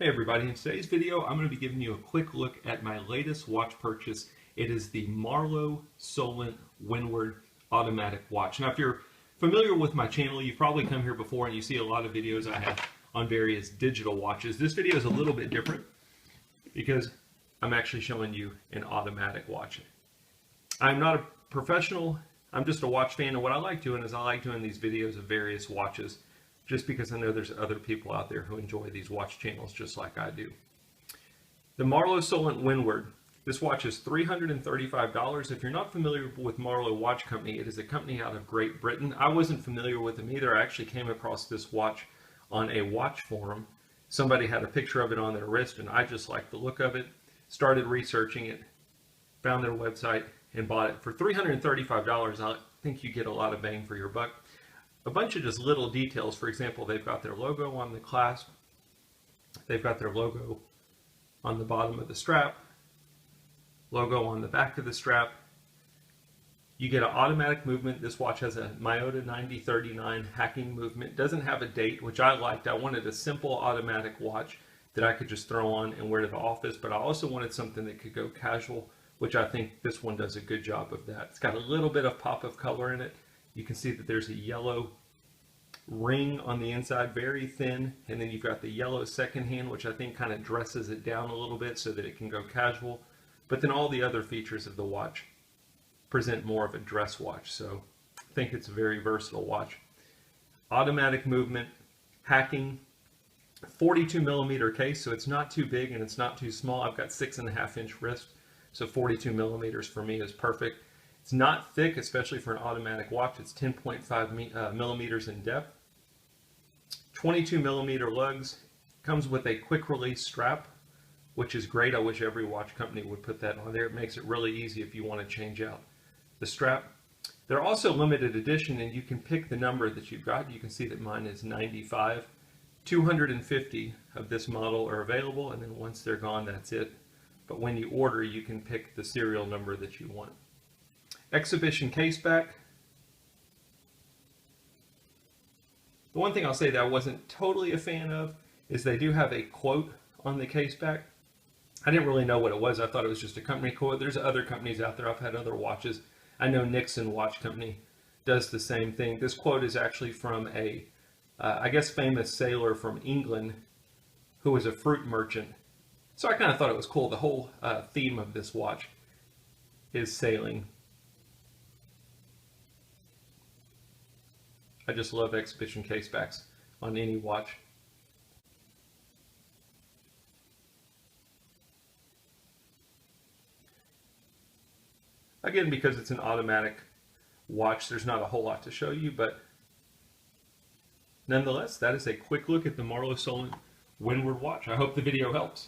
Hey everybody, in today's video I'm going to be giving you a quick look at my latest watch purchase. It is the Marloe Solent Windward automatic watch. Now if you're familiar with my channel, you've probably come here before and you see a lot of videos I have on various digital watches. This video is a little bit different because I'm actually showing you an automatic watch. I'm not a professional, I'm just a watch fan, and what I like doing is I like doing these videos of various watches just because I know there's other people out there who enjoy these watch channels just like I do. The Marloe Solent Windward. This watch is $335. If you're not familiar with Marloe Watch Company, it is a company out of Great Britain. I wasn't familiar with them either. I actually came across this watch on a watch forum. Somebody had a picture of it on their wrist and I just liked the look of it. Started researching it, found their website and bought it. For $335, I think you get a lot of bang for your buck. A bunch of just little details. For example, they've got their logo on the clasp. They've got their logo on the bottom of the strap. Logo on the back of the strap. You get an automatic movement. This watch has a Miyota 9039 hacking movement. Doesn't have a date, which I liked. I wanted a simple automatic watch that I could just throw on and wear to the office, but I also wanted something that could go casual, which I think this one does a good job of that. It's got a little bit of pop of color in it. You can see that there's a yellow ring on the inside, very thin, and then you've got the yellow second hand, which I think kind of dresses it down a little bit so that it can go casual. But then all the other features of the watch present more of a dress watch, so I think it's a very versatile watch. Automatic movement, hacking, 42 millimeter case, so it's not too big and it's not too small. I've got 6.5-inch wrist, so 42 millimeters for me is perfect. It's not thick, especially for an automatic watch. It's 10.5 millimeters in depth. 22 millimeter lugs. Comes with a quick release strap, which is great. I wish every watch company would put that on there. It makes it really easy if you want to change out the strap. They're also limited edition, and you can pick the number that you've got. You can see that mine is 95. 250 of this model are available, and then once they're gone, that's it. But when you order, you can pick the serial number that you want. Exhibition case back. The one thing I'll say that I wasn't totally a fan of is they do have a quote on the case back. I didn't really know what it was. I thought it was just a company quote. There's other companies out there. I've had other watches. I know Nixon Watch Company does the same thing. This quote is actually from a, I guess, famous sailor from England who was a fruit merchant. So I kind of thought it was cool. The whole theme of this watch is sailing. I just love exhibition case backs on any watch. Again, because it's an automatic watch, there's not a whole lot to show you, but nonetheless, that is a quick look at the Marloe Solent Windward watch. I hope the video helps.